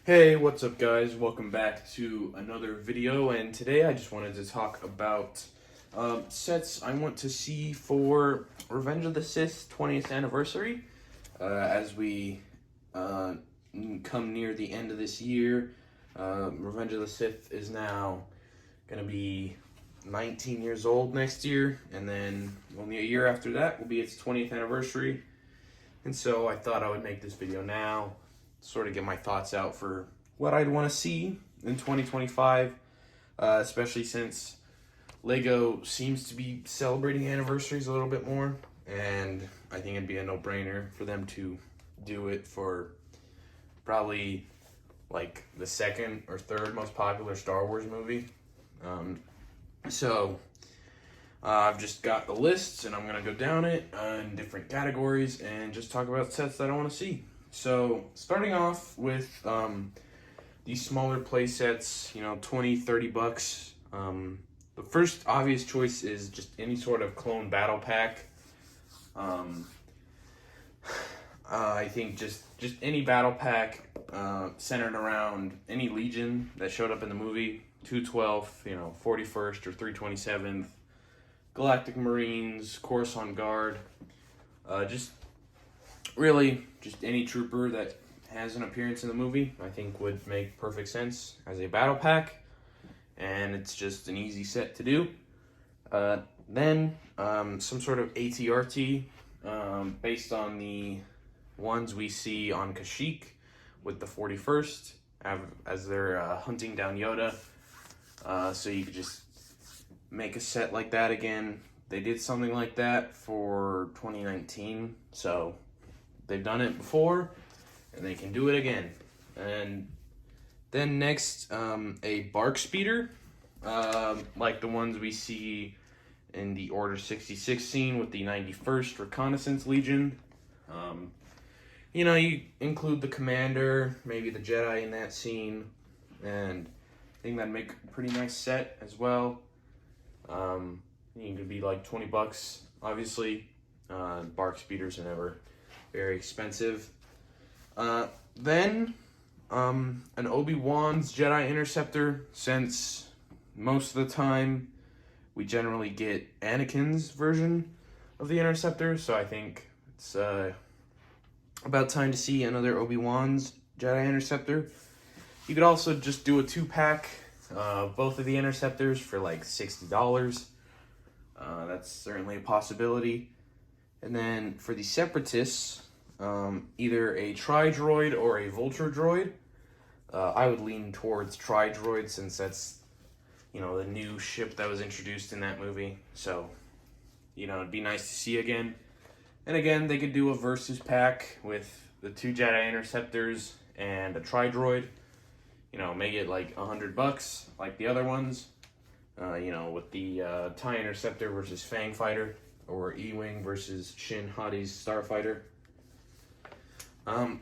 Hey, what's up guys? Welcome back to another video, and today I just wanted to talk about sets I want to see for Revenge of the Sith 20th anniversary. As we come near the end of this year, Revenge of the Sith is now going to be 19 years old next year, and then only a year after that will be its 20th anniversary. And so I thought I would make this video now, sort of get my thoughts out for what I'd want to see in 2025, especially since LEGO seems to be celebrating anniversaries a little bit more, and I think it'd be a no-brainer for them to do it for probably like the second or third most popular Star Wars movie. I've just got the lists, and I'm going to go down it in different categories and just talk about sets that I want to see. So, starting off with these smaller play sets, 20, 30 bucks. The first obvious choice is just any sort of clone battle pack. I think just any battle pack centered around any Legion that showed up in the movie. 212th, 41st or 327th. Galactic Marines, Coruscant Guard. Just any trooper that has an appearance in the movie, I think would make perfect sense as a battle pack, and it's just an easy set to do. Then some sort of ATRT based on the ones we see on Kashyyyk with the 41st as they're hunting down Yoda. So you could just make a set like that again. They did something like that for 2019, so they've done it before, and they can do it again. And then next, a bark speeder, like the ones we see in the Order 66 scene with the 91st Reconnaissance Legion. You include the commander, maybe the Jedi in that scene, and I think that'd make a pretty nice set as well. You could be like 20 bucks, obviously. Bark speeders are never very expensive. Then an ObiWan's Jedi Interceptor, since most of the time we generally get Anakin's version of the Interceptor, so I think it's about time to see another ObiWan's Jedi Interceptor. You could also just do a 2-pack of both of the Interceptors for like $60. That's certainly a possibility. And then for the Separatists, either a Tri-Droid or a Vulture Droid. I would lean towards Tri-Droid, since that's, the new ship that was introduced in that movie. So, it'd be nice to see again. And again, they could do a versus pack with the 2 Jedi Interceptors and a Tri-Droid. Make it like $100 like the other ones. With the TIE Interceptor versus Fang Fighter, or E-Wing versus Shin Hati's Starfighter.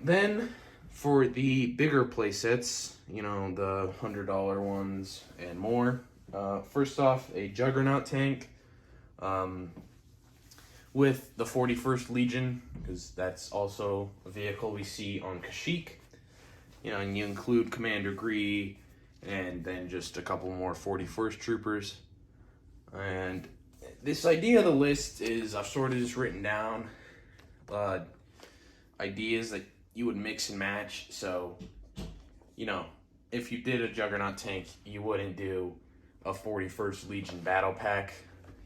Then for the bigger playsets, the $100 ones and more. First off, a Juggernaut tank with the 41st Legion, because that's also a vehicle we see on Kashyyyk. And you include Commander Gree, and then just a couple more 41st troopers. And this idea of the list is, I've sort of just written down ideas that you would mix and match. So, if you did a Juggernaut tank, you wouldn't do a 41st Legion battle pack.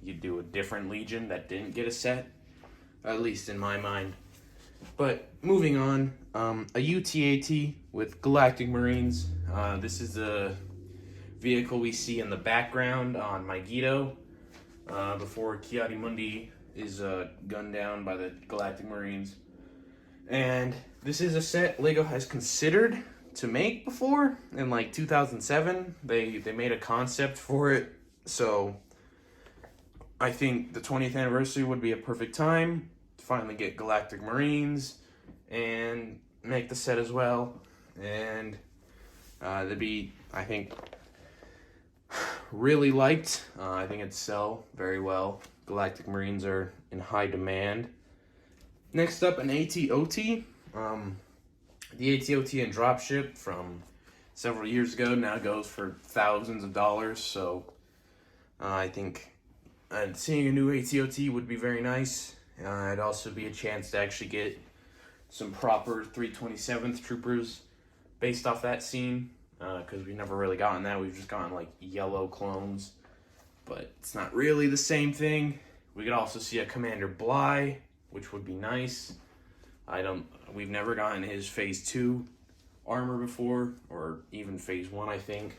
You'd do a different Legion that didn't get a set, at least in my mind. But moving on, a UTAT with Galactic Marines. This is the vehicle we see in the background on Megiddo before Ki-Adi-Mundi is gunned down by the Galactic Marines. And this is a set LEGO has considered to make before in like 2007. They made a concept for it, so I think the 20th anniversary would be a perfect time to finally get Galactic Marines and make the set as well. And they'd be, I think, really liked. I think it'd sell very well. Galactic Marines are in high demand. Next up, an AT-OT. The ATOT and dropship from several years ago now goes for thousands of dollars, so I think seeing a new ATOT would be very nice. It'd also be a chance to actually get some proper 327th troopers based off that scene, because we've never really gotten that. We've just gotten like yellow clones, but it's not really the same thing. We could also see a Commander Bly, which would be nice. We've never gotten his Phase 2 armor before, or even Phase 1, I think.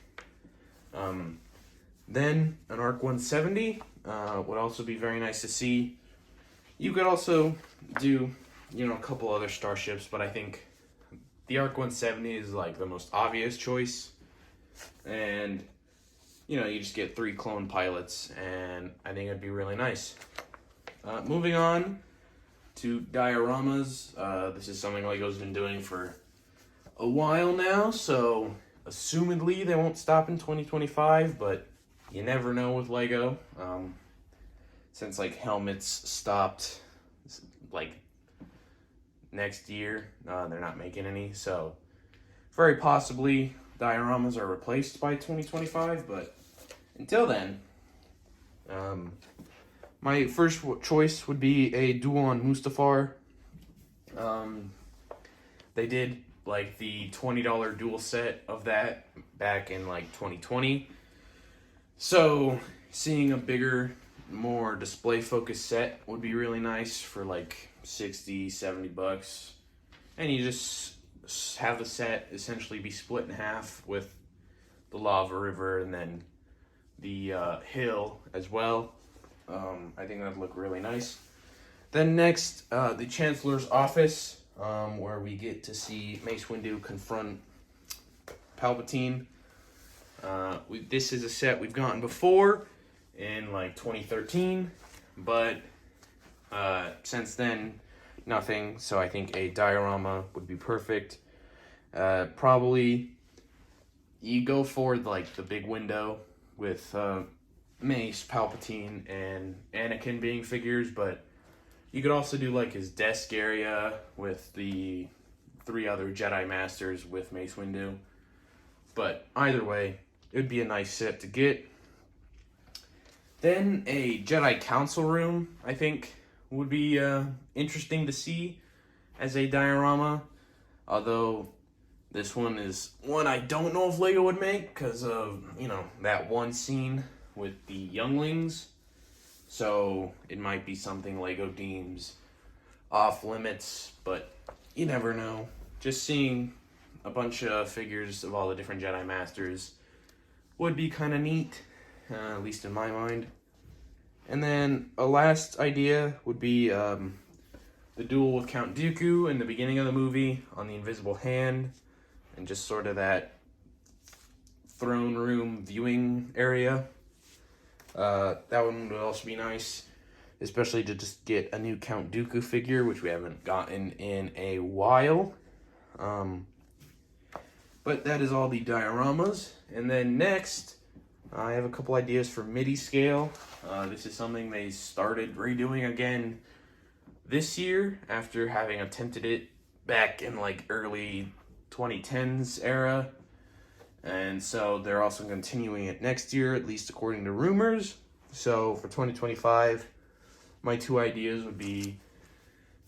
Then an ARC 170 would also be very nice to see. You could also do, a couple other starships, but I think the ARC 170 is like the most obvious choice. And, you just get 3 clone pilots, and I think it'd be really nice. Moving on to dioramas. This is something LEGO's been doing for a while now, so assumedly they won't stop in 2025, but you never know with LEGO. Since like helmets stopped like next year, they're not making any, so very possibly dioramas are replaced by 2025, but until then, my first choice would be a Duan Mustafar. They did like the $20 dual set of that back in like 2020. So seeing a bigger, more display focused set would be really nice for like 60, 70 bucks. And you just have the set essentially be split in half with the lava river and then the hill as well. I think that'd look really nice. Then next, the Chancellor's Office, where we get to see Mace Windu confront Palpatine. This is a set we've gotten before in like 2013, but since then, nothing. So I think a diorama would be perfect. Probably you go for like the big window with Mace, Palpatine, and Anakin being figures, but you could also do like his desk area with the 3 other Jedi Masters with Mace Windu. But either way, it would be a nice set to get. Then a Jedi Council room, I think, would be interesting to see as a diorama. Although this one is one I don't know if LEGO would make because of, that one scene with the younglings. So it might be something LEGO deems off limits, but you never know. Just seeing a bunch of figures of all the different Jedi Masters would be kind of neat, at least in my mind. And then a last idea would be the duel with Count Dooku in the beginning of the movie on the Invisible Hand, and just sort of that throne room viewing area. That one would also be nice, especially to just get a new Count Dooku figure, which we haven't gotten in a while. But that is all the dioramas. And then next, I have a couple ideas for Midi Scale. This is something they started redoing again this year after having attempted it back in like early 2010s era. And so they're also continuing it next year, at least according to rumors. So for 2025, my 2 ideas would be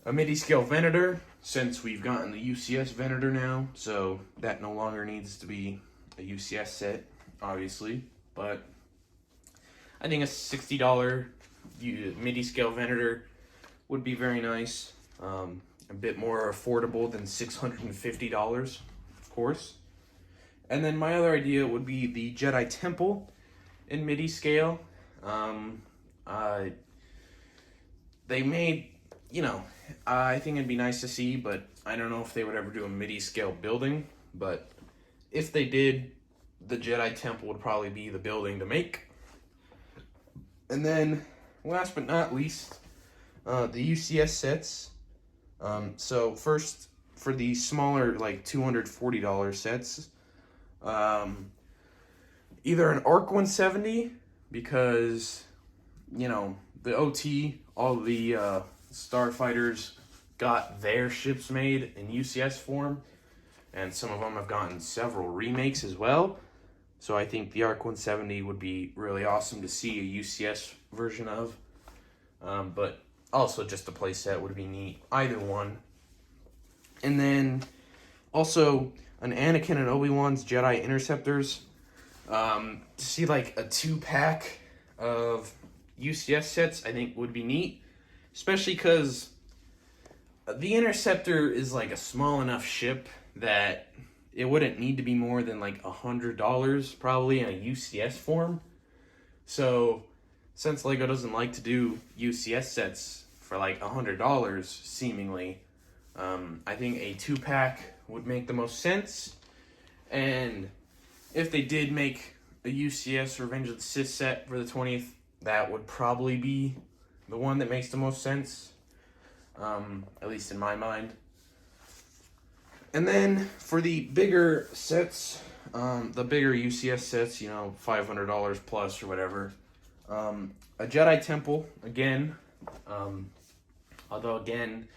a Midi Scale Venator, since we've gotten the UCS Venator now, so that no longer needs to be a UCS set, obviously. But I think a $60 Midi Scale Venator would be very nice. A bit more affordable than $650, of course. And then my other idea would be the Jedi Temple in Midi Scale. They made, I think it'd be nice to see, but I don't know if they would ever do a Midi Scale building. But if they did, the Jedi Temple would probably be the building to make. And then, last but not least, the UCS sets. So first, for the smaller, like $240 sets, either an ARC 170, because, the OT, all the starfighters got their ships made in UCS form, and some of them have gotten several remakes as well. So I think the ARC 170 would be really awesome to see a UCS version of. But also just a playset would be neat, either one. And then also an Anakin and Obi-Wan's Jedi Interceptors. To see like a 2-pack of UCS sets, I think would be neat. Especially because the Interceptor is like a small enough ship that it wouldn't need to be more than like $100 probably in a UCS form. So since LEGO doesn't like to do UCS sets for like $100 seemingly, I think a 2-pack would make the most sense. And if they did make a UCS Revenge of the Sith set for the 20th, that would probably be the one that makes the most sense, at least in my mind. And then for the bigger sets, the bigger UCS sets, $500 plus or whatever, a Jedi Temple, again, although again,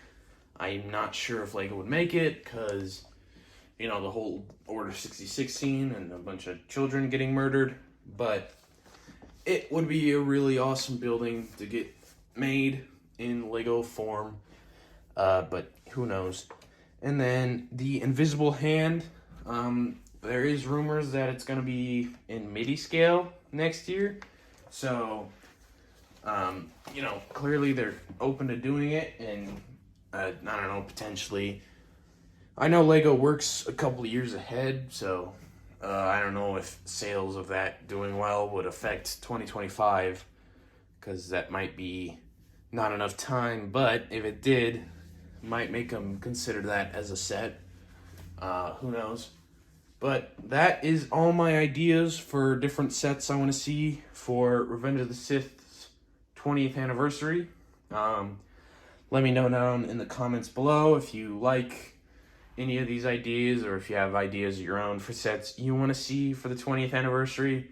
I'm not sure if LEGO would make it, because, the whole Order 66 scene and a bunch of children getting murdered, but it would be a really awesome building to get made in LEGO form, but who knows. And then the Invisible Hand, there is rumors that it's going to be in Midi Scale next year, so, clearly they're open to doing it, and I don't know, potentially. I know LEGO works a couple of years ahead, so I don't know if sales of that doing well would affect 2025, because that might be not enough time, but if it did, might make them consider that as a set. Who knows? But that is all my ideas for different sets I want to see for Revenge of the Sith's 20th anniversary. Let me know down in the comments below if you like any of these ideas, or if you have ideas of your own for sets you want to see for the 20th anniversary.